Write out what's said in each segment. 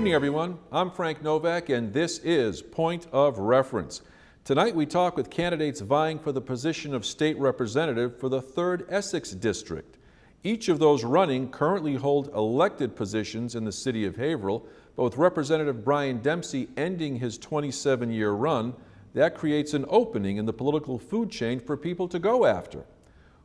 evening, everyone. I'm Frank Novak, and this is Point of Reference. Tonight, we talk with candidates vying for the position of state representative for the 3rd Essex District. Each of those running currently hold elected positions in the city of Haverhill, but with Representative Brian Dempsey ending his 27-year run, that creates an opening in the political food chain for people to go after.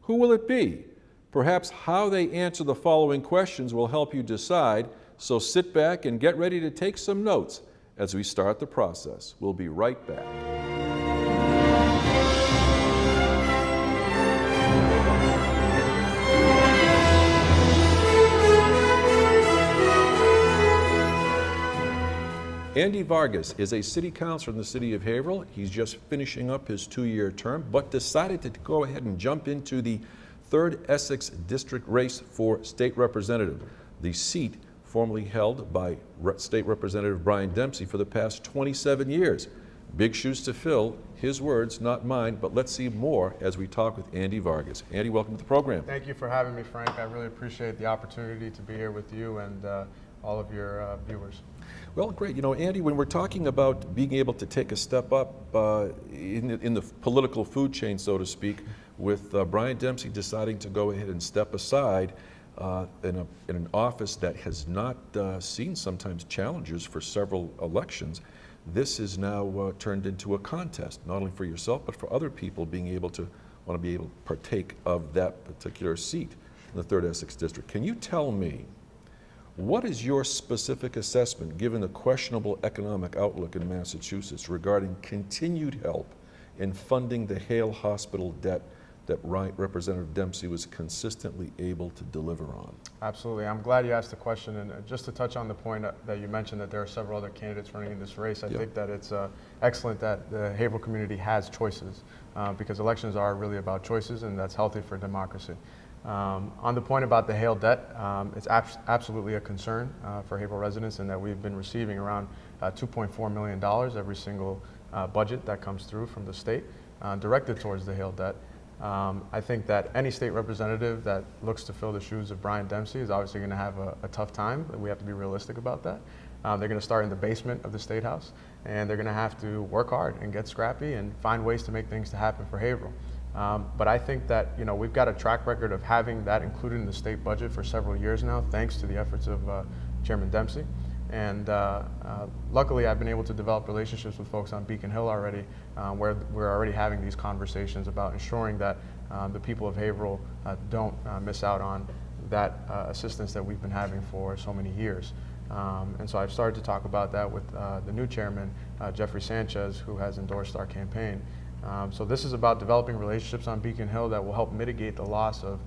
Who will it be? Perhaps how they answer the following questions will help you decide, so sit back and get ready to take some notes as we start the process. We'll be right back. Andy Vargas is a city councilor in the city of Haverhill. He's just finishing up his 2-year term, but decided to go ahead and jump into the 3rd Essex District race for state representative, the seat formerly held by State Representative Brian Dempsey for the past 27 years. Big shoes to fill, his words, not mine, but let's see more as we talk with Andy Vargas. Andy, welcome to the program. Thank you for having me, Frank. I really appreciate the opportunity to be here with you and all of your viewers. Well, great. You know, Andy, when we're talking about being able to take a step up in the political food chain, so to speak, with Brian Dempsey deciding to go ahead and step aside in an office that has not seen sometimes challenges for several elections, this is now turned into a contest, not only for yourself, but for other people being able to partake of that particular seat in the 3rd Essex District. Can you tell me, what is your specific assessment, given the questionable economic outlook in Massachusetts, regarding continued help in funding the Hale Hospital debt that Representative Dempsey was consistently able to deliver on? Absolutely. I'm glad you asked the question. And just to touch on the point that you mentioned that there are several other candidates running in this race, I think that it's excellent that the Haverhill community has choices because elections are really about choices, and that's healthy for democracy. On the point about the Hale debt, it's absolutely a concern for Haverhill residents, in that we've been receiving around $2.4 million every single budget that comes through from the state directed towards the Hale debt. I think that any state representative that looks to fill the shoes of Brian Dempsey is obviously going to have a tough time. We have to be realistic about that. They're going to start in the basement of the State House, and they're going to have to work hard and get scrappy and find ways to make things to happen for Haverhill. But I think that we've got a track record of having that included in the state budget for several years now, thanks to the efforts of Chairman Dempsey. And luckily, I've been able to develop relationships with folks on Beacon Hill already, where we're already having these conversations about ensuring that the people of Haverhill don't miss out on that assistance that we've been having for so many years. And so I've started to talk about that with the new chairman, Jeffrey Sanchez, who has endorsed our campaign. So this is about developing relationships on Beacon Hill that will help mitigate the loss of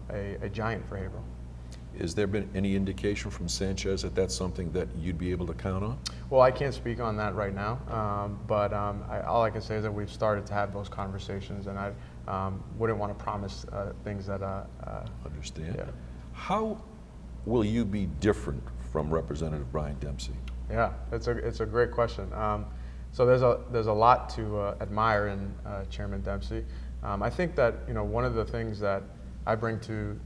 a giant for Haverhill. Has there been any indication from Sanchez that that's something that you'd be able to count on? Well, I can't speak on that right now, but all I can say is that we've started to have those conversations, and I wouldn't want to promise things that understand. Yeah. How will you be different from Representative Brian Dempsey? Yeah, it's a great question. So there's a lot to admire in Chairman Dempsey. I think that one of the things that I bring to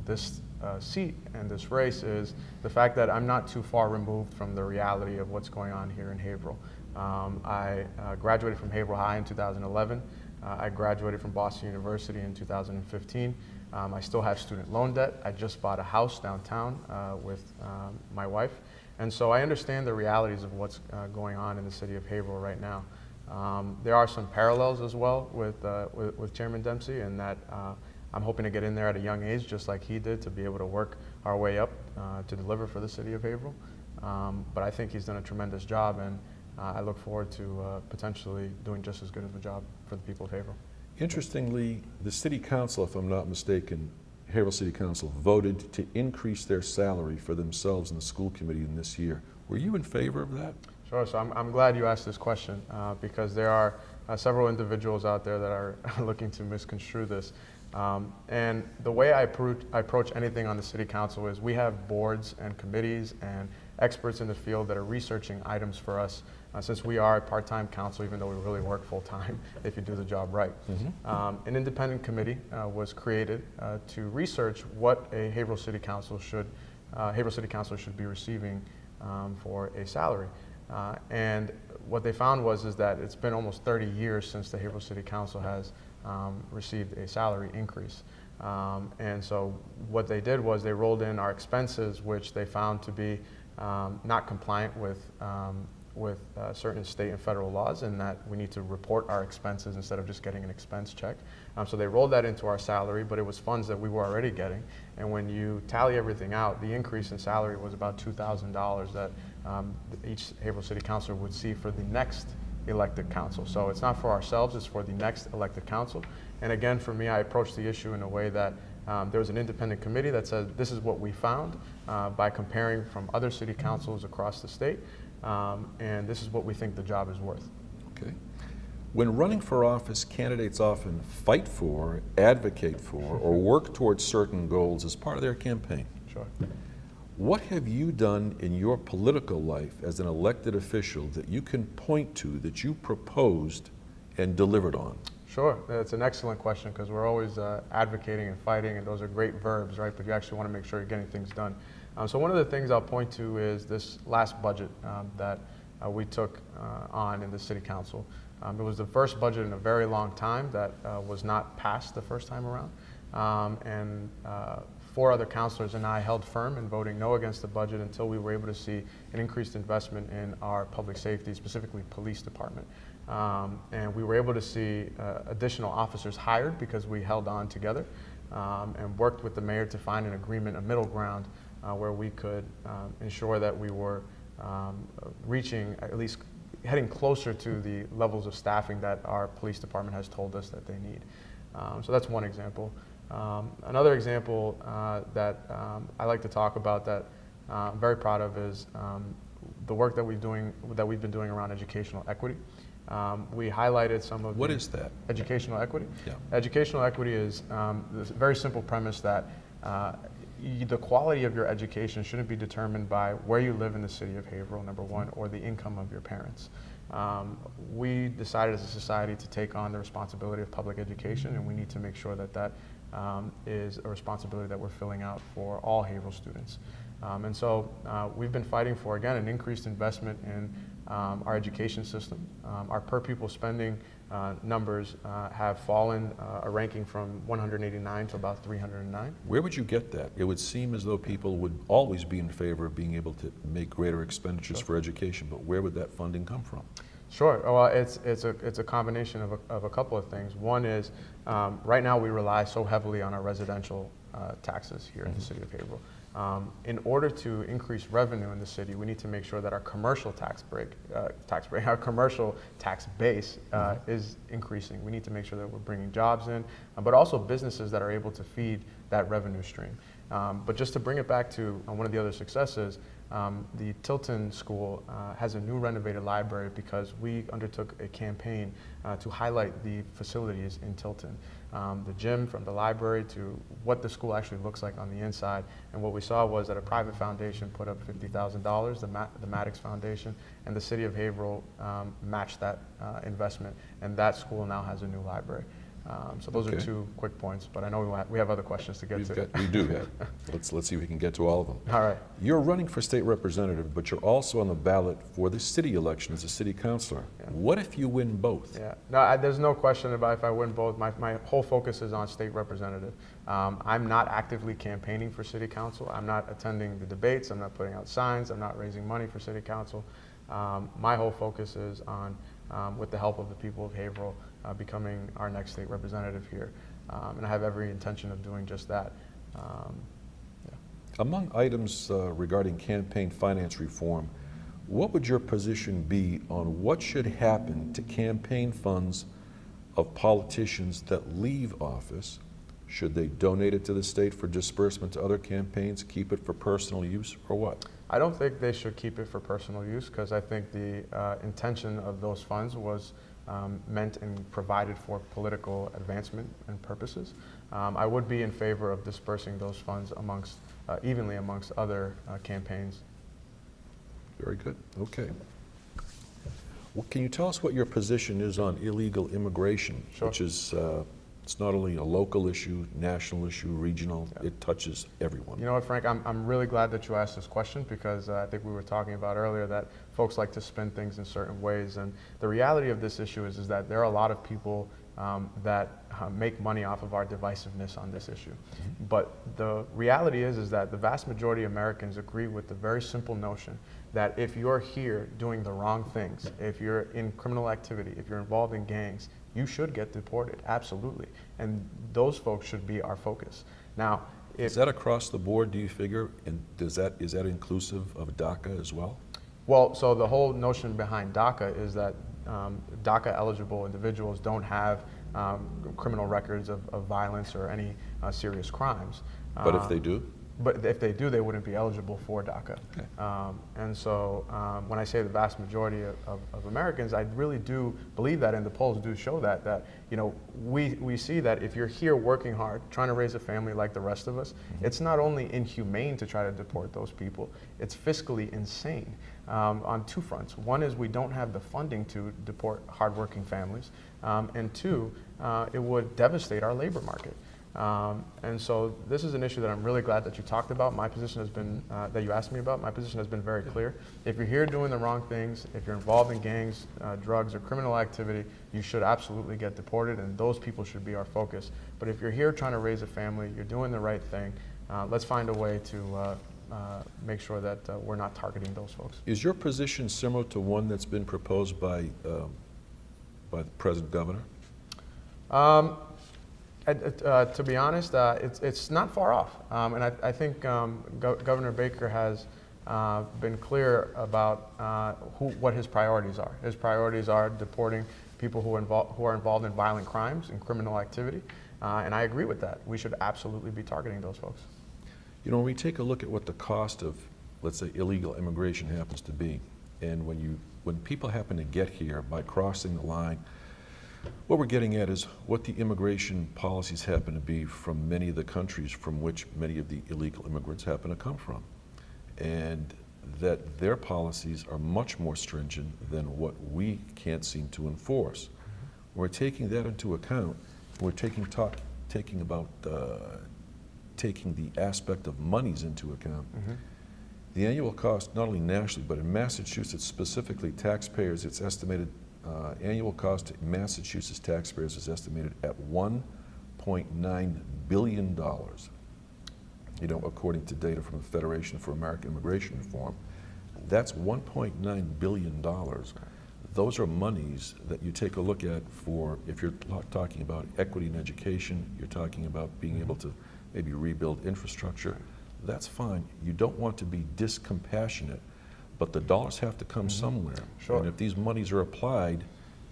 this seat and this race is the fact that I'm not too far removed from the reality of what's going on here in Haverhill. I graduated from Haverhill High in 2011. I graduated from Boston University in 2015. I still have student loan debt. I just bought a house downtown with my wife. And so I understand the realities of what's going on in the city of Haverhill right now. There are some parallels as well with Chairman Dempsey, in that I'm hoping to get in there at a young age, just like he did, to be able to work our way up to deliver for the city of Haverhill. But I think he's done a tremendous job, and I look forward to potentially doing just as good of a job for the people of Haverhill. Interestingly, the city council, if I'm not mistaken, Haverhill City Council voted to increase their salary for themselves and the school committee in this year. Were you in favor of that? Sure. So I'm glad you asked this question because there are several individuals out there that are looking to misconstrue this. And the way I approach anything on the city council is we have boards and committees and experts in the field that are researching items for us since we are a part-time council, even though we really work full-time if you do the job right. Mm-hmm. An independent committee was created to research what a Haverhill City Council should be receiving for a salary. And what they found is that it's been almost 30 years since the Haverhill City Council has received a salary increase. And so what they did was they rolled in our expenses, which they found to be not compliant with certain state and federal laws, and that we need to report our expenses instead of just getting an expense check. So they rolled that into our salary, but it was funds that we were already getting. And when you tally everything out, the increase in salary was about $2,000 that each Haverhill City Councilor would see for the next elected council. So it's not for ourselves, it's for the next elected council. And again, for me, I approached the issue in a way that there was an independent committee that said this is what we found by comparing from other city councils across the state, and this is what we think the job is worth. Okay. When running for office, candidates often fight for, advocate for, or work towards certain goals as part of their campaign. Sure. What have you done in your political life as an elected official that you can point to that you proposed and delivered on? Sure, it's an excellent question because we're always advocating and fighting, and those are great verbs, right? But you actually want to make sure you're getting things done. So one of the things I'll point to is this last budget that we took on in the City Council. It was the first budget in a very long time that was not passed the first time around. And 4 other councilors and I held firm in voting no against the budget until we were able to see an increased investment in our public safety, specifically police department. And we were able to see additional officers hired because we held on together and worked with the mayor to find an agreement, a middle ground, where we could ensure that we were reaching, at least heading closer to the levels of staffing that our police department has told us that they need. So that's one example. Another example that I like to talk about that I'm very proud of is the work that we've been doing around educational equity. We highlighted some of What is that? Educational equity. Yeah. Educational equity is this very simple premise that the quality of your education shouldn't be determined by where you live in the city of Haverhill, number one, or the income of your parents. We decided as a society to take on the responsibility of public education, and we need to make sure that that is a responsibility that we're filling out for all Haverhill students. And so we've been fighting for, again, an increased investment in our education system. Our per pupil spending numbers have fallen a ranking from 189 to about 309. Where would you get that? It would seem as though people would always be in favor of being able to make greater expenditures for education, but where would that funding come from? Sure. Well, it's a combination of a couple of things. One is right now we rely so heavily on our residential taxes here in the city of Haverhill. In order to increase revenue in the city, we need to make sure that our commercial our commercial tax base is increasing. We need to make sure that we're bringing jobs in, but also businesses that are able to feed that revenue stream. But just to bring it back to one of the other successes, the Tilton School has a new renovated library because we undertook a campaign to highlight the facilities in Tilton. The gym, from the library to what the school actually looks like on the inside. And what we saw was that a private foundation put up $50,000, the Maddox Foundation, and the city of Haverhill matched that investment, and that school now has a new library. So those are 2 quick points, but I know we have other questions to get to. We do have. Let's see if we can get to all of them. All right. You're running for state representative, but you're also on the ballot for the city election as a city councilor. Yeah. What if you win both? Yeah, no, there's no question about if I win both. My whole focus is on state representative. I'm not actively campaigning for city council. I'm not attending the debates. I'm not putting out signs. I'm not raising money for city council. My whole focus is on, with the help of the people of Haverhill, becoming our next state representative here. And I have every intention of doing just that. Among items regarding campaign finance reform, what would your position be on what should happen to campaign funds of politicians that leave office? Should they donate it to the state for disbursement to other campaigns, keep it for personal use, or what? I don't think they should keep it for personal use because I think the intention of those funds was meant and provided for political advancement and purposes. I would be in favor of dispersing those funds evenly amongst other campaigns. Very good. Okay. Well, can you tell us what your position is on illegal immigration, Sure. which is It's not only a local issue, national issue, regional, it touches everyone. You know what, Frank, I'm really glad that you asked this question, because I think we were talking about earlier that folks like to spin things in certain ways. And the reality of this issue is that there are a lot of people that make money off of our divisiveness on this issue. But the reality is that the vast majority of Americans agree with the very simple notion that if you're here doing the wrong things, if you're in criminal activity, if you're involved in gangs, you should get deported, absolutely. And those folks should be our focus. Now, Is that across the board, do you figure? And is that inclusive of DACA as well? Well, so the whole notion behind DACA is that DACA eligible individuals don't have criminal records of violence or any serious crimes. But if they do? But if they do, they wouldn't be eligible for DACA. Okay. And so when I say the vast majority of Americans, I really do believe that, and the polls do show that you know, we see that if you're here working hard, trying to raise a family like the rest of us, it's not only inhumane to try to deport those people, it's fiscally insane on two fronts. One is we don't have the funding to deport hardworking families, and two, it would devastate our labor market. And so this is an issue that I'm really glad that you talked about. My position has been, that you asked me about, my position has been very clear. If you're here doing the wrong things, if you're involved in gangs, drugs, or criminal activity, you should absolutely get deported, and those people should be our focus. But if you're here trying to raise a family, you're doing the right thing, let's find a way to make sure that we're not targeting those folks. Is your position similar to one that's been proposed by the present governor? To be honest, it's not far off, and I think Governor Baker has been clear about what his priorities are. His priorities are deporting people who are involved in violent crimes and criminal activity, and I agree with that. We should absolutely be targeting those folks. You know, when we take a look at what the cost of, let's say, illegal immigration happens to be, and when people happen to get here by crossing the line, what we're getting at is what the immigration policies happen to be from many of the countries from which many of the illegal immigrants happen to come from. And that their policies are much more stringent than what we can't seem to enforce. We're taking that into account. We're taking the aspect of monies into account. The annual cost, not only nationally, but in Massachusetts specifically, taxpayers, it's estimated annual cost to Massachusetts taxpayers is estimated at $1.9 billion. You know, according to data from the Federation for American Immigration Reform, that's $1.9 billion. Those are monies that you take a look at for, if you're talking about equity in education, you're talking about being able to maybe rebuild infrastructure. That's fine. You don't want to be discompassionate, but the dollars have to come somewhere. Sure. And if these monies are applied,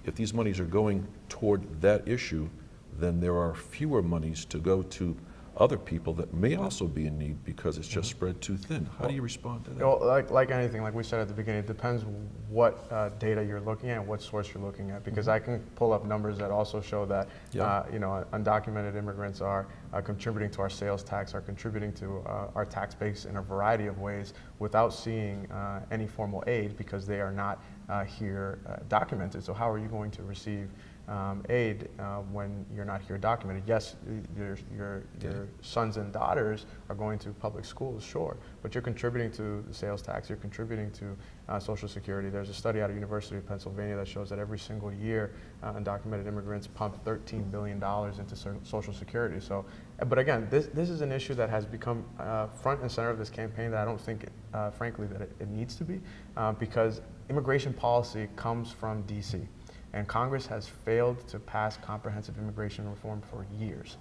if these monies are going toward that issue, then there are fewer monies to go to other people that may also be in need because it's just spread too thin. How do you respond to that? Well, like anything, like we said at the beginning, it depends what data you're looking at, what source you're looking at, because I can pull up numbers that also show that you know, undocumented immigrants are contributing to our sales tax, are contributing to our tax base in a variety of ways without seeing any formal aid because they are not here documented. So how are you going to receive aid when you're not here documented? Yes, your sons and daughters are going to public schools, sure, but you're contributing to the sales tax, you're contributing to Social Security. There's a study out of University of Pennsylvania that shows that every single year undocumented immigrants pump $13 billion into Social Security. So, but again, this is an issue that has become front and center of this campaign that I don't think, frankly, that it needs to be, because immigration policy comes from DC. And Congress has failed to pass comprehensive immigration reform for years.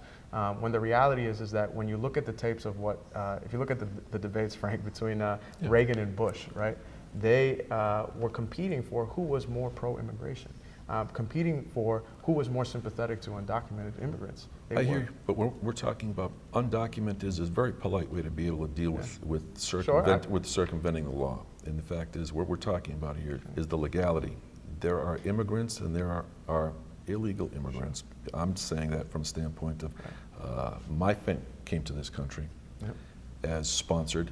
When the reality is that when you look at the tapes of what, if you look at the debates, Frank, between Reagan and Bush, right? They were competing for who was more pro-immigration, competing for who was more sympathetic to undocumented immigrants. I hear you, but we're talking about undocumented is a very polite way to be able to deal with circumventing the law. And the fact is, what we're talking about here is the legality. There are immigrants and there are illegal immigrants. I'm saying that from a standpoint of my family came to this country as sponsored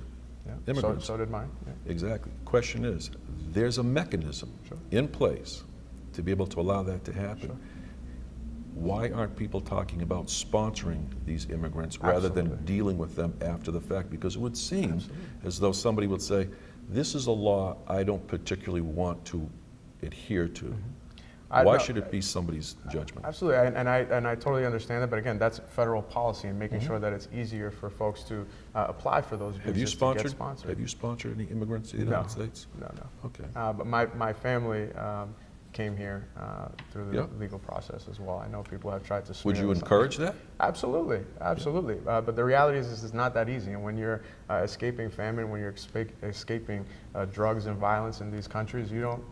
immigrants. So did mine. Exactly. Question is, there's a mechanism in place to be able to allow that to happen. why aren't people talking about sponsoring these immigrants rather than Absolutely. dealing with them after the fact? Because it would seem as though somebody would say, this is a law I don't particularly want to adhere to. Why should it be somebody's judgment? Absolutely, and I totally understand that. But again, that's federal policy and making sure that it's easier for folks to apply for those visas to get sponsored. Have you sponsored any immigrants in the United States? No. Okay. But my family came here through the legal process as well. I know people have tried to smear Would you us on encourage that? Absolutely. But the reality is it's not that easy. And when you're escaping famine, when you're escaping drugs and violence in these countries, you don't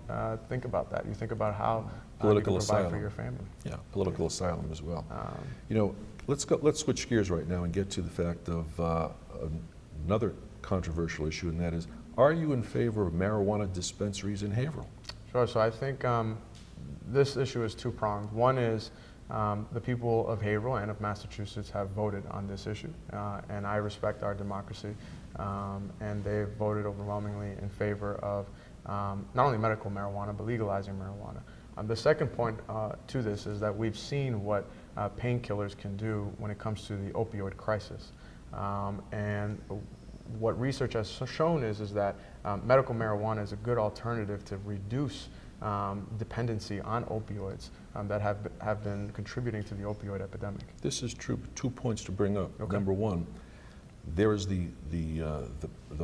think about that. You think about how Political you can provide asylum for your family. Yeah, political asylum as well. You know, let's switch gears right now and get to the fact of another controversial issue, and that is, are you in favor of marijuana dispensaries in Haverhill? Sure. So I think this issue is two-pronged. One is the people of Haverhill and of Massachusetts have voted on this issue, and I respect our democracy, and they've voted overwhelmingly in favor of not only medical marijuana, but legalizing marijuana. The second point to this is that we've seen what painkillers can do when it comes to the opioid crisis. And what research has shown is that medical marijuana is a good alternative to reduce dependency on opioids that have been contributing to the opioid epidemic. This is true. 2 points to bring up. Okay. Number one, there is the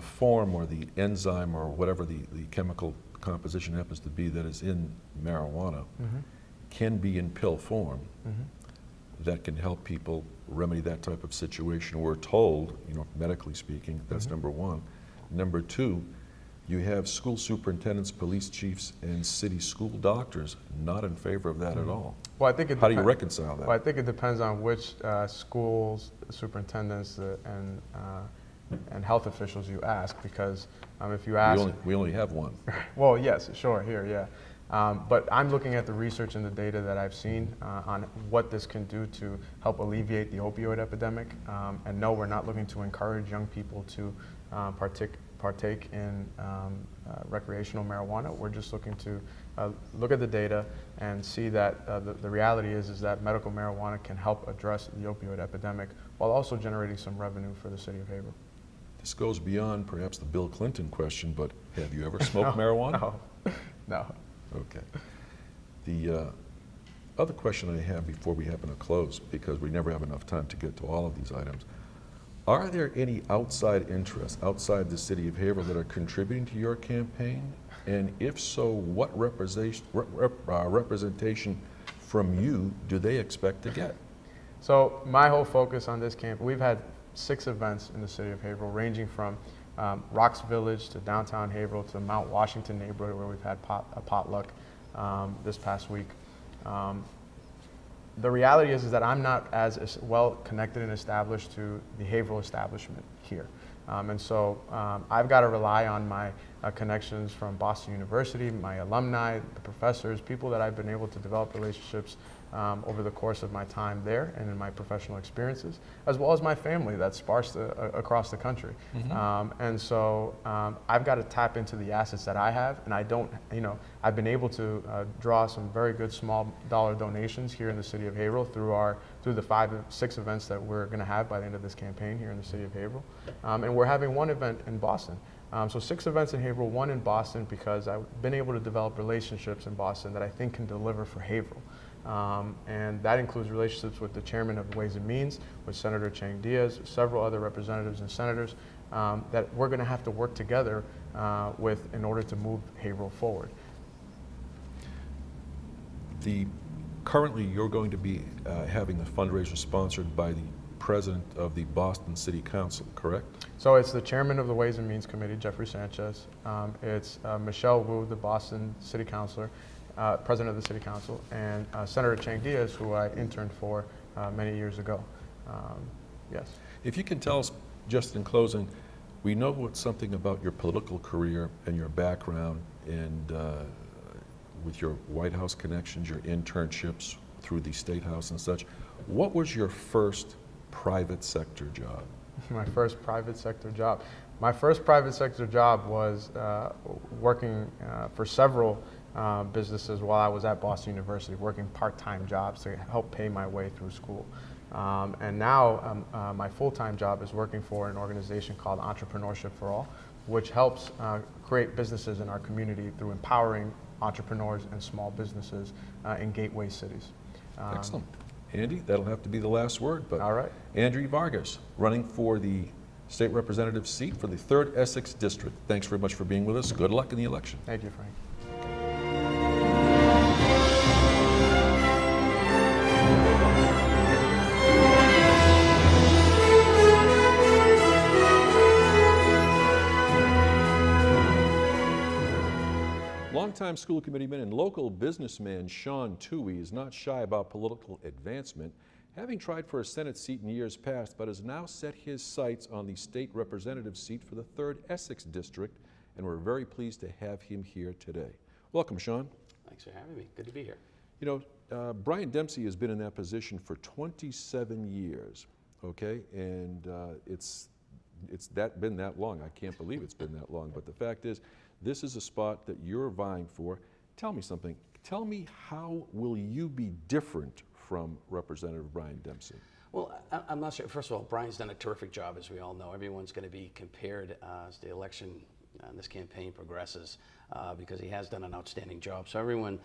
form or the enzyme or whatever the chemical composition happens to be that is in marijuana can be in pill form that can help people remedy that type of situation. We're told, medically speaking, that's number one. Number two, you have school superintendents, police chiefs, and city school doctors not in favor of that at all. Well, I think How do you reconcile that? Well, I think it depends on which schools, superintendents, and health officials you ask, because if you ask... We only have one. Well, yes, sure, here, yeah. But I'm looking at the research and the data that I've seen on what this can do to help alleviate the opioid epidemic. And no, we're not looking to encourage young people to partake in recreational marijuana. We're just looking to look at the data and see that the reality is that medical marijuana can help address the opioid epidemic while also generating some revenue for the city of Haverhill. This goes beyond perhaps the Bill Clinton question, but have you ever smoked marijuana? No. Okay. The other question I have before we happen to close, because we never have enough time to get to all of these items, are there any outside interests outside the city of Haverhill that are contributing to your campaign? And if so, what representation from you do they expect to get? So my whole focus on this campaign, we've had 6 events in the city of Haverhill, ranging from Rocks Village to downtown Haverhill to the Mount Washington neighborhood, where we've had a potluck this past week. The reality is that I'm not as well connected and established to the Haverhill establishment here. And so I've got to rely on my connections from Boston University, my alumni, the professors, people that I've been able to develop relationships over the course of my time there and in my professional experiences, as well as my family that's sparse across the country. And so I've got to tap into the assets that I have, and I don't, I've been able to draw some very good small dollar donations here in the city of Haverhill through the 5 or 6 events that we're going to have by the end of this campaign here in the city of Haverhill. And we're having 1 event in Boston. So 6 events in Haverhill, 1 in Boston, because I've been able to develop relationships in Boston that I think can deliver for Haverhill. And that includes relationships with the chairman of Ways and Means, with Senator Chang Diaz, several other representatives and senators that we're going to have to work together with in order to move Haverhill forward. Currently, you're going to be having a fundraiser sponsored by the president of the Boston City Council, correct? So it's the chairman of the Ways and Means Committee, Jeffrey Sanchez. It's Michelle Wu, the Boston City Councilor, president of the City Council, and Senator Chang Diaz, who I interned for many years ago. Yes. If you can tell us, just in closing, we know something about your political career and your background, and with your White House connections, your internships through the State House and such. What was your first private sector job? My first private sector job. My first private sector job was working for several businesses while I was at Boston University, working part-time jobs to help pay my way through school. And now my full-time job is working for an organization called Entrepreneurship for All, which helps create businesses in our community through empowering entrepreneurs and small businesses in gateway cities. Excellent. Andy, that'll have to be the last word. But All right. Andrew Vargas, running for the state representative seat for the 3rd Essex District. Thanks very much for being with us. Good luck in the election. Thank you, Frank. Longtime school committeeman and local businessman Shaun Toohey is not shy about political advancement, having tried for a Senate seat in years past, but has now set his sights on the state representative seat for the 3rd Essex District, and we're very pleased to have him here today. Welcome, Shaun. Thanks for having me. Good to be here. You know, Brian Dempsey has been in that position for 27 years, okay? And it's been that long. I can't believe it's been that long, but the fact is, this is a spot that you're vying for. Tell me something. Tell me, how will you be different from Representative Brian Dempsey? Well, I'm not sure. First of all, Brian's done a terrific job, as we all know. Everyone's going to be compared as the election and this campaign progresses because he has done an outstanding job. So everyone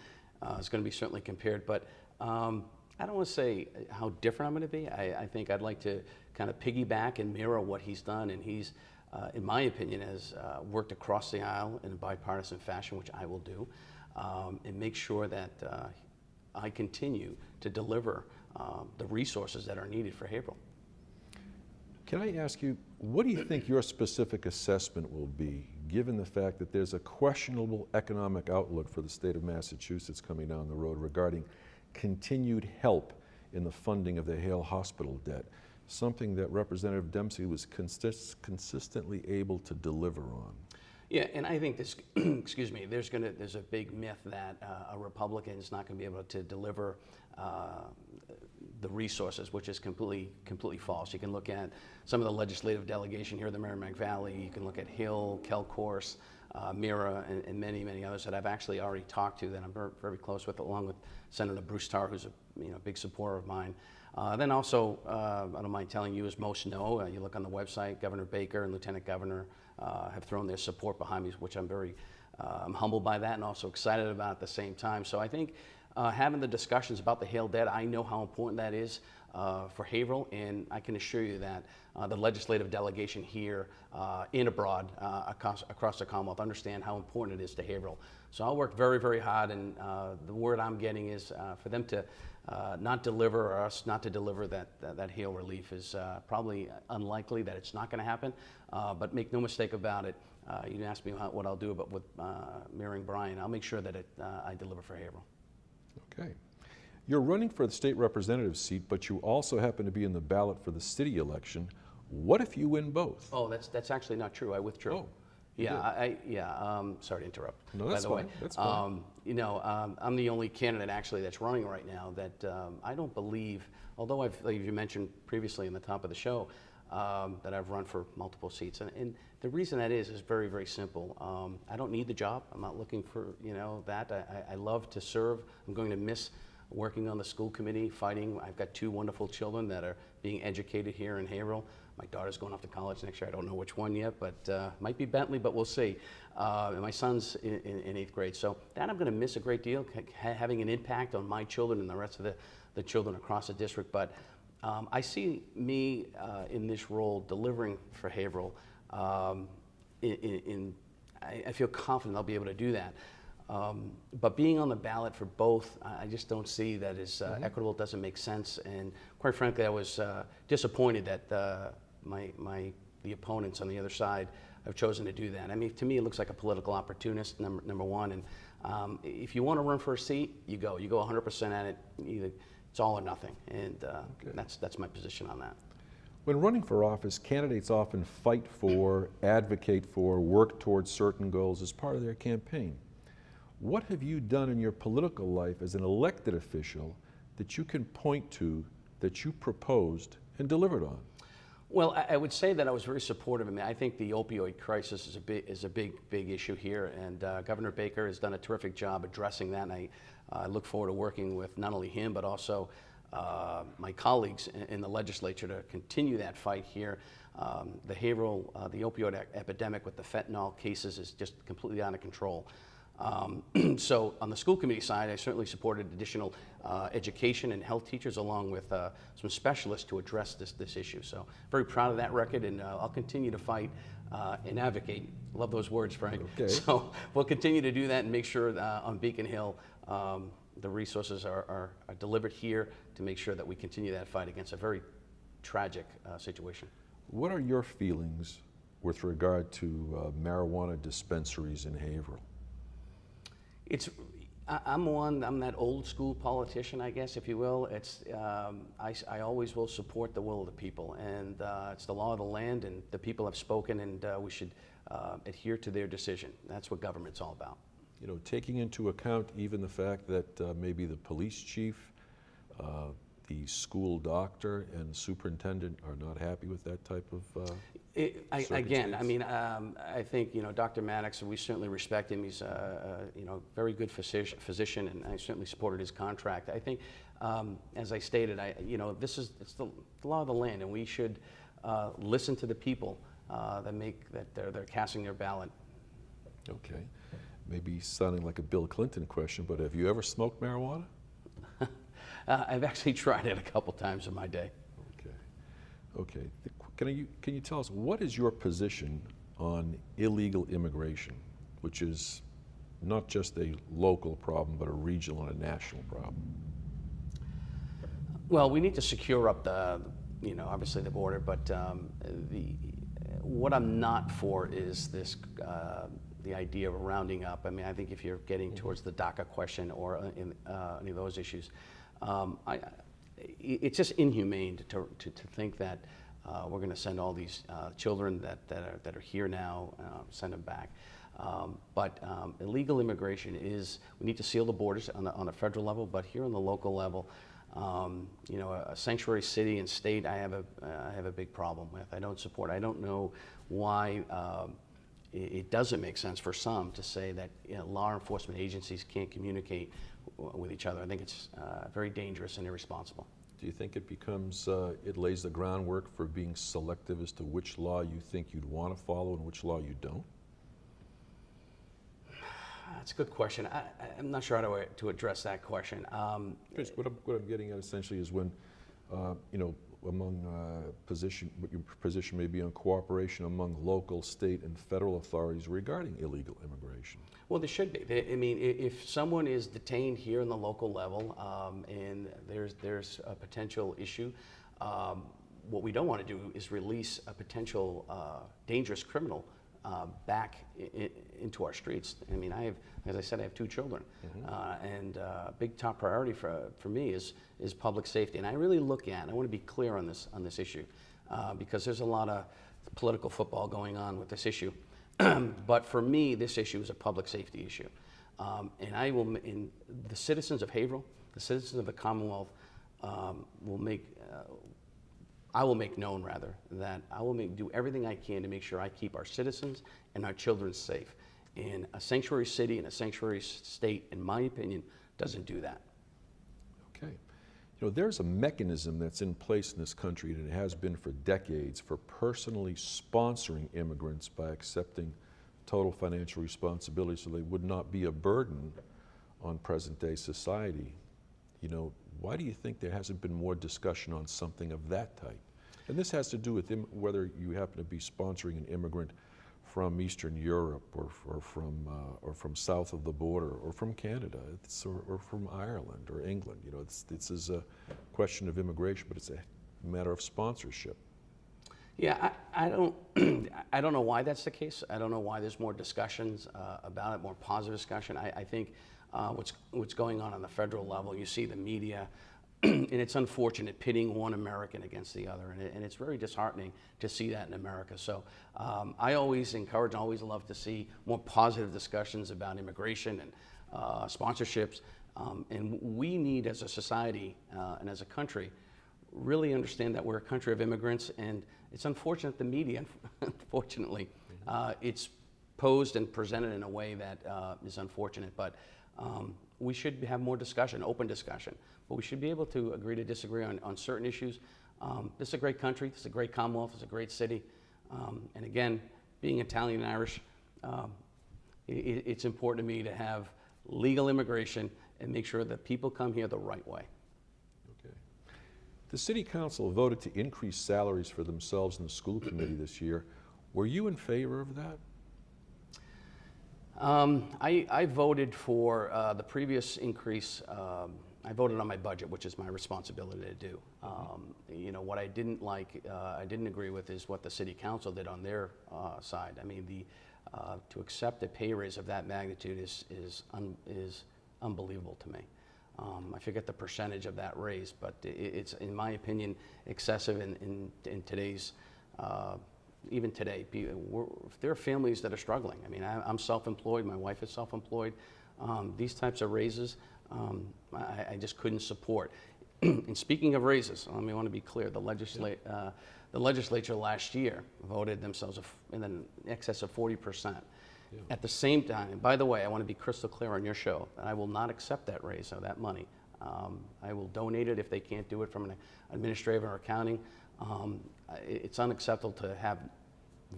is going to be certainly compared. But I don't want to say how different I'm going to be. I think I'd like to kind of piggyback and mirror what he's done. And he's, in my opinion, has worked across the aisle in a bipartisan fashion, which I will do, and make sure that I continue to deliver the resources that are needed for Haverhill. Can I ask you, what do you think your specific assessment will be, given the fact that there's a questionable economic outlook for the state of Massachusetts coming down the road regarding continued help in the funding of the Hale Hospital debt, something that Representative Dempsey was consistently able to deliver on? Yeah, and I think this, excuse me, there's a big myth that a Republican is not going to be able to deliver the resources, which is completely false. You can look at some of the legislative delegation here in the Merrimack Valley. You can look at Hill, Kelcourse, Mira, and many others that I've actually already talked to that I'm very close with, along with Senator Bruce Tarr, who's a big supporter of mine. Then also, I don't mind telling you, as most know, you look on the website, Governor Baker and Lieutenant Governor have thrown their support behind me, which I'm very humbled by that and also excited about at the same time. So I think having the discussions about the Hale debt, I know how important that is for Haverhill, and I can assure you that the legislative delegation here and abroad across the Commonwealth understand how important it is to Haverhill. So I'll work very hard, and the word I'm getting is for them to not deliver, or us not to deliver that Hale relief is probably unlikely that it's not going to happen. But make no mistake about it. You didn't ask me what I'll do, but with mirroring Brian, I'll make sure that I deliver for Haverhill. Okay. You're running for the state representative seat, but you also happen to be in the ballot for the city election. What if you win both? Oh, that's actually not true. I withdrew. Oh, yeah, sorry to interrupt. No, that's fine. That's fine. I'm the only candidate actually that's running right now that I don't believe, although like you mentioned previously in the top of the show, that I've run for multiple seats. And the reason that is very simple. I don't need the job. I'm not looking for, that. I love to serve. I'm going to miss working on the school committee, fighting. I've got 2 wonderful children that are being educated here in Haverhill. My daughter's going off to college next year. I don't know which one yet, but might be Bentley, but we'll see. And my son's in 8th grade. So that I'm going to miss a great deal, having an impact on my children and the rest of the children across the district. But I see me in this role delivering for Haverhill. I feel confident I'll be able to do that. But being on the ballot for both, I just don't see that as equitable. It doesn't make sense. And quite frankly, I was disappointed that the opponents on the other side have chosen to do that. I mean, to me, it looks like a political opportunist, number one. And if you want to run for a seat, you go 100% at it. Either it's all or nothing. And that's my position on that. When running for office, candidates often fight for, advocate for, work towards certain goals as part of their campaign. What have you done in your political life as an elected official that you can point to that you proposed and delivered on? Well, I would say that I was very supportive. I mean, I think the opioid crisis is a big issue here, and Governor Baker has done a terrific job addressing that. And I look forward to working with not only him but also my colleagues in the legislature to continue that fight here. The opioid epidemic with the fentanyl cases is just completely out of control. So on the school committee side, I certainly supported additional education and health teachers along with some specialists to address this issue. So very proud of that record, and I'll continue to fight and advocate. Love those words, Frank. Okay. So we'll continue to do that and make sure on Beacon Hill the resources are delivered here to make sure that we continue that fight against a very tragic situation. What are your feelings with regard to marijuana dispensaries in Haverhill? I'm that old school politician, I guess, if you will. I always will support the will of the people, and it's the law of the land, and the people have spoken, and we should adhere to their decision. That's what government's all about. You know, taking into account even the fact that maybe the police chief, the school doctor, and superintendent are not happy with that type of Again, I mean, I think, Dr. Maddox, we certainly respect him. He's a very good physician, and I certainly supported his contract. I think, as I stated, it's the law of the land, and we should listen to the people that they're casting their ballot. Okay. Maybe sounding like a Bill Clinton question, but have you ever smoked marijuana? I've actually tried it a couple times in my day. Okay. Can you tell us, what is your position on illegal immigration, which is not just a local problem, but a regional and a national problem? Well, we need to secure up obviously the border, but what I'm not for is this, the idea of rounding up. I mean, I think if you're getting towards the DACA question or any of those issues, it's just inhumane to think that we're going to send all these children that are here now, send them back. But illegal immigration we need to seal the borders on a federal level, but here on the local level, a sanctuary city and state, I have a big problem with. I don't support. I don't know why it doesn't make sense for some to say that law enforcement agencies can't communicate with each other. I think it's very dangerous and irresponsible. Do you think it becomes, it lays the groundwork for being selective as to which law you think you'd want to follow and which law you don't? That's a good question. I'm not sure how to address that question. What I'm getting at essentially is when, among what your position may be on cooperation among local, state, and federal authorities regarding illegal immigration. Well, there should be. I mean, if someone is detained here in the local level and there's a potential issue, what we don't want to do is release a potential dangerous criminal back into our streets. I mean, as I said, I have 2 children, and a big top priority for me is public safety. And I really look at, and I want to be clear on this issue, because there's a lot of political football going on with this issue. But for me, this issue is a public safety issue, and the citizens of Haverhill, the citizens of the Commonwealth, I will make known, rather, that I will do everything I can to make sure I keep our citizens and our children safe. And a sanctuary city and a sanctuary state, in my opinion, doesn't do that. Okay. There's a mechanism that's in place in this country, and it has been for decades, for personally sponsoring immigrants by accepting total financial responsibility so they would not be a burden on present-day society. Why do you think there hasn't been more discussion on something of that type? And this has to do with whether you happen to be sponsoring an immigrant from Eastern Europe or from south of the border or from Canada or from Ireland or England. This is a question of immigration, but it's a matter of sponsorship. Yeah, I don't know why that's the case. I don't know why there's more discussions about it, more positive discussion. I think what's going on the federal level, you see the media, and it's unfortunate pitting one American against the other, and it's very disheartening to see that in America. So I always encourage, always love to see more positive discussions about immigration and sponsorships, and we need, as a society and as a country, really understand that we're a country of immigrants, and it's unfortunate the media, unfortunately, it's posed and presented in a way that is unfortunate, but we should have more discussion, open discussion, but we should be able to agree to disagree on certain issues. This is a great country, this is a great Commonwealth, it's a great city, and again, being Italian and Irish, it's important to me to have legal immigration and make sure that people come here the right way. Okay. The City Council voted to increase salaries for themselves and the school committee this year. Were you in favor of that? I voted for the previous increase. I voted on my budget, which is my responsibility to do. You know, what I didn't like, I didn't agree with is what the City Council did on their side. I mean, to accept a pay raise of that magnitude is unbelievable to me. I forget the percentage of that raise, but it's, in my opinion, excessive in today's, even today. There are families that are struggling. I mean, I'm self-employed, my wife is self-employed. These types of raises, I just couldn't support. And speaking of raises, I want to be clear, the legislature last year voted themselves in excess of 40%. Yeah. At the same time, and by the way, I want to be crystal clear on your show, I will not accept that raise or that money. I will donate it if they can't do it from an administrative or accounting. It's unacceptable to have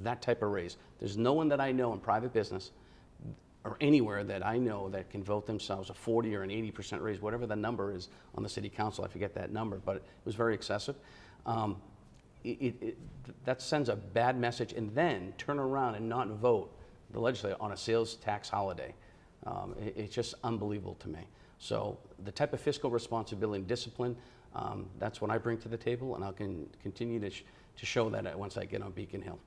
that type of raise. There's no one that I know in private business or anywhere that I know that can vote themselves a 40 or an 80% raise, whatever the number is on the City Council. I forget that number, but it was very excessive. That sends a bad message, and then turn around and not vote the legislature on a sales tax holiday. It's just unbelievable to me. So the type of fiscal responsibility and discipline, that's what I bring to the table, and I'll continue to show that once I get on Beacon Hill.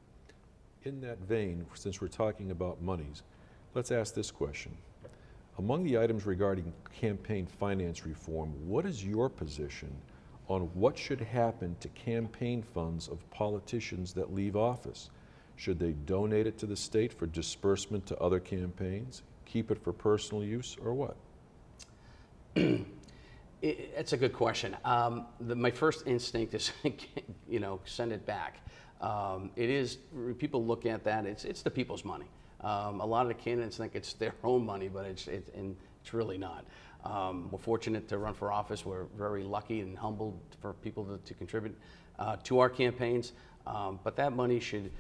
In that vein, since we're talking about monies, let's ask this question. Among the items regarding campaign finance reform, what is your position on what should happen to campaign funds of politicians that leave office? Should they donate it to the state for disbursement to other campaigns, keep it for personal use, or what? It's a good question. My first instinct is, send it back. It is, people look at that, it's the people's money. A lot of the candidates think it's their own money, but it's really not. We're fortunate to run for office. We're very lucky and humbled for people to contribute to our campaigns. But that money should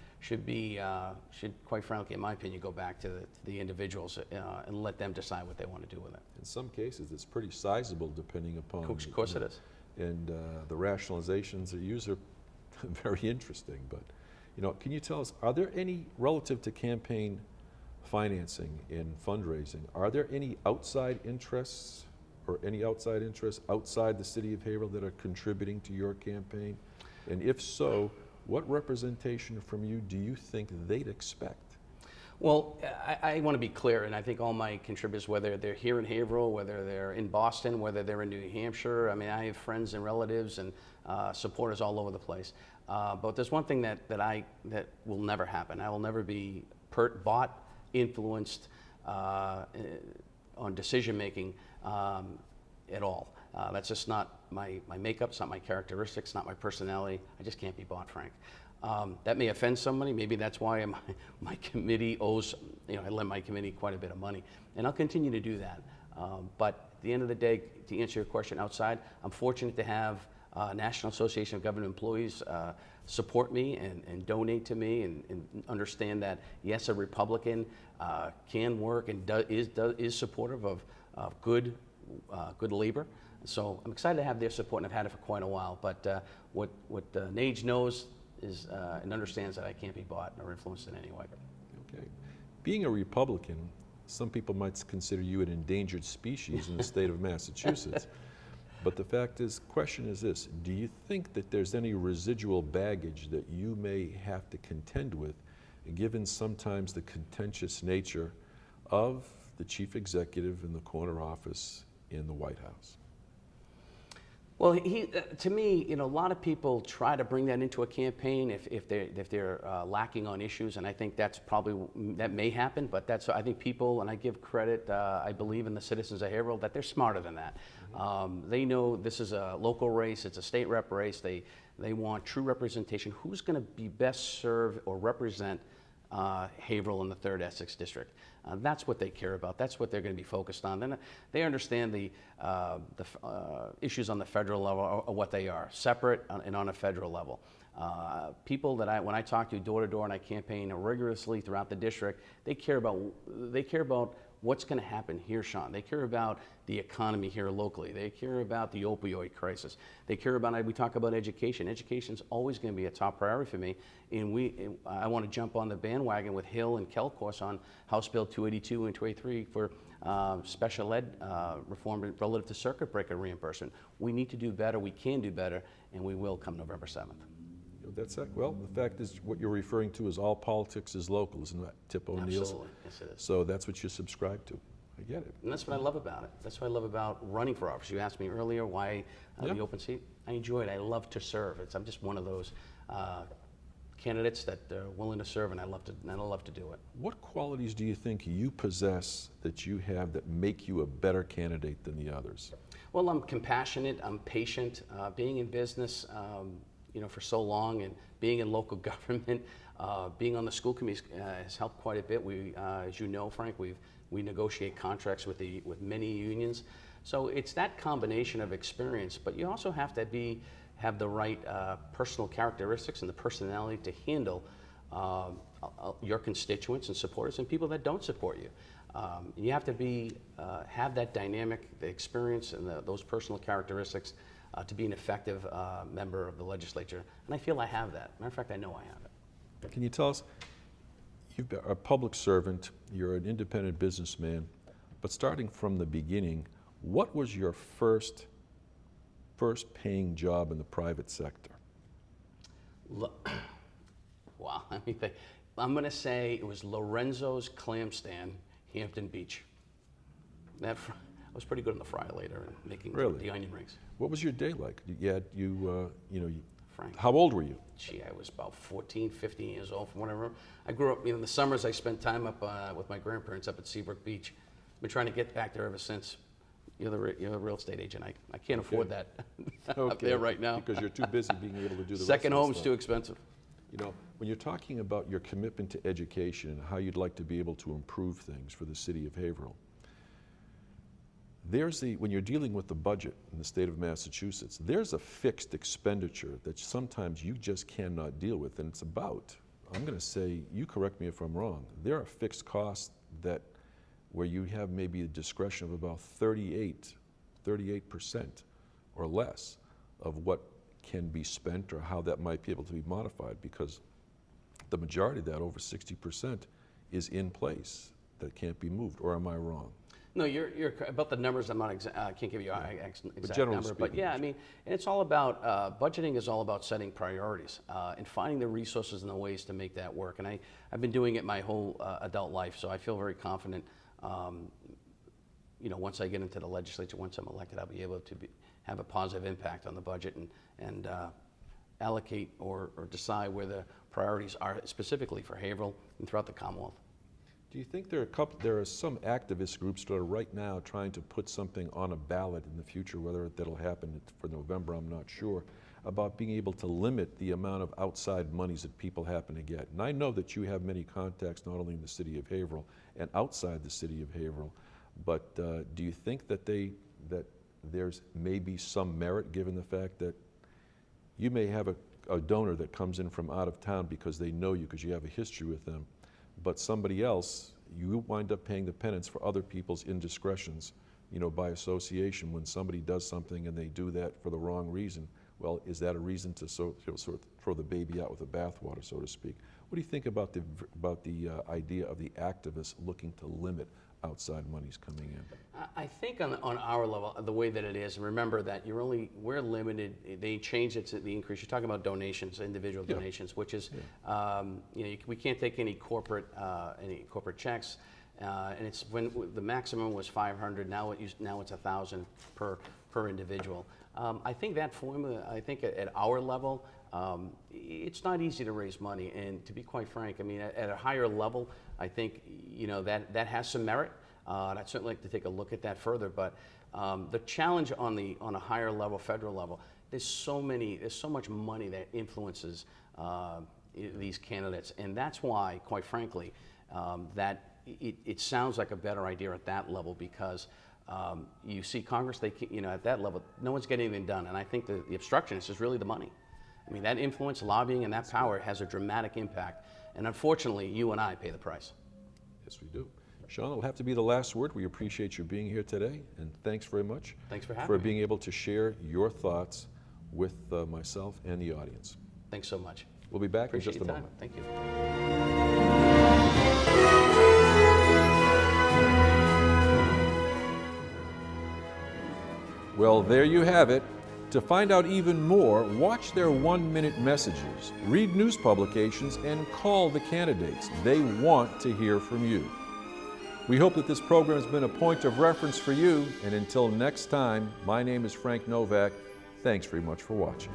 quite frankly, in my opinion, go back to the individuals and let them decide what they want to do with it. In some cases, it's pretty sizable depending upon. Of course it is. And the rationalizations that you use are very interesting. But, can you tell us, are there any, relative to campaign financing and fundraising, are there any outside interests or any outside interests outside the city of Haverhill that are contributing to your campaign? And if so, what representation from you do you think they'd expect? Well, I want to be clear, and I think all my contributors, whether they're here in Haverhill, whether they're in Boston, whether they're in New Hampshire, I have friends and relatives and supporters all over the place. But there's one thing that will never happen. I will never be bought, influenced on decision making at all. That's just not my makeup, it's not my characteristics, not my personality. I just can't be bought, Frank. That may offend somebody. Maybe that's why my committee owes, I lend my committee quite a bit of money. And I'll continue to do that. But at the end of the day, to answer your question outside, I'm fortunate to have National Association of Government Employees support me and donate to me and understand that, yes, a Republican can work and is supportive of good labor. So I'm excited to have their support, and I've had it for quite a while. But what NAGE knows is and understands that I can't be bought or influenced in any way. Okay. Being a Republican, some people might consider you an endangered species in the state of Massachusetts. But the question is this: do you think that there's any residual baggage that you may have to contend with, given sometimes the contentious nature of the chief executive in the corner office in the White House? Well, to me, a lot of people try to bring that into a campaign if they're lacking on issues, and I think that may happen. But I think people, and I give credit, I believe in the citizens of Haverhill that they're smarter than that. They know this is a local race, it's a state rep race. They want true representation. Who's going to be best served or represent Haverhill in the 3rd Essex District? That's what they care about. That's what they're going to be focused on. Then they understand the issues on the federal level are what they are, separate and on a federal level. People that when I talk to door to door and I campaign rigorously throughout the district, they care about what's going to happen here, Shaun. They care about the economy here locally. They care about the opioid crisis. They care about, we talk about education. Education's always going to be a top priority for me. And I want to jump on the bandwagon with Hill and Kelcourse on House Bill 282 and 283 for special ed reform relative to circuit breaker reimbursement. We need to do better, we can do better, and we will come November 7th. Well, the fact is, what you're referring to is all politics is local, isn't that Tip O'Neill's? Absolutely, yes it is. So that's what you subscribe to. I get it. And that's what I love about it. That's what I love about running for office. You asked me earlier why the open seat. I enjoy it. I love to serve. I'm just one of those candidates that are willing to serve, and I love to do it. What qualities do you think you possess that you have that make you a better candidate than the others? Well, I'm compassionate. I'm patient. Being in business, for so long, and being in local government, being on the school committee has helped quite a bit. We, as you know, Frank, we negotiate contracts with many unions. So it's that combination of experience, but you also have to have the right personal characteristics and the personality to handle your constituents and supporters and people that don't support you. You have to have that dynamic, the experience and those personal characteristics to be an effective member of the legislature. And I feel I have that. Matter of fact, I know I have it. Can you tell us, you've been a public servant, you're an independent businessman, but starting from the beginning, what was your first paying job in the private sector? Wow, let me think. I'm going to say it was Lorenzo's Clam Stand, Hampton Beach. I was pretty good on the fry later and making the onion rings. What was your day like? Frank. How old were you? Gee, I was about 14, 15 years old from whatever. I grew up, in the summers I spent time up with my grandparents up at Seabrook Beach. Been trying to get back there ever since. You're a real estate agent. I can't afford that up there right now. Because you're too busy being able to do the Second rest of home's stuff. too expensive. When you're talking about your commitment to education and how you'd like to be able to improve things for the city of Haverhill, when you're dealing with the budget in the state of Massachusetts, there's a fixed expenditure that sometimes you just cannot deal with, and it's about, I'm going to say, you correct me if I'm wrong, there are fixed costs where you have maybe a discretion of about 38% or less of what can be spent or how that might be able to be modified, because the majority of that, over 60%, is in place that can't be moved. Or am I wrong? No, you're about the numbers. I can't give you an exact number, speaking, but yeah, and it's all about budgeting. Is all about setting priorities and finding the resources and the ways to make that work. And I've been doing it my whole adult life, so I feel very confident. Once I get into the legislature, once I'm elected, I'll be able to have a positive impact on the budget and allocate or decide where the priorities are specifically for Haverhill and throughout the Commonwealth. Do you think there are some activist groups that are right now trying to put something on a ballot in the future, whether that'll happen for November, I'm not sure, about being able to limit the amount of outside monies that people happen to get? And I know that you have many contacts not only in the city of Haverhill and outside the city of Haverhill, but do you think that there's maybe some merit given the fact that you may have a donor that comes in from out of town because they know you, because you have a history with them, but somebody else, you wind up paying the penance for other people's indiscretions, by association. When somebody does something and they do that for the wrong reason, well, is that a reason to sort of throw the baby out with the bathwater, so to speak? What do you think about the idea of the activists looking to limit outside monies coming in? I think on our level, the way that it is, and remember that we're limited. They changed it to the increase. You're talking about donations, individual donations, which is, we can't take any corporate checks. And it's when the maximum was 500. Now now it's 1,000 per individual. I think that formula. I think at our level, it's not easy to raise money. And to be quite frank, I mean, at a higher level, I think that has some merit. And I'd certainly like to take a look at that further. But the challenge on a higher level, federal level, there's so much money that influences these candidates, and that's why, quite frankly, that it sounds like a better idea at that level, because you see Congress, at that level, no one's getting anything done, and I think the obstructionist is really the money. I mean, that influence, lobbying, and that power has a dramatic impact, and unfortunately, you and I pay the price. Yes, we do. Shaun, it'll have to be the last word. We appreciate your being here today, and thanks very much. Thanks for having me. being able to share your thoughts with myself and the audience. Thanks so much. We'll be back Appreciate in just a your time. moment. Thank you. Well, there you have it. To find out even more, watch their 1-minute messages, read news publications, and call the candidates. They want to hear from you. We hope that this program has been a point of reference for you, and until next time, my name is Frank Novak. Thanks very much for watching.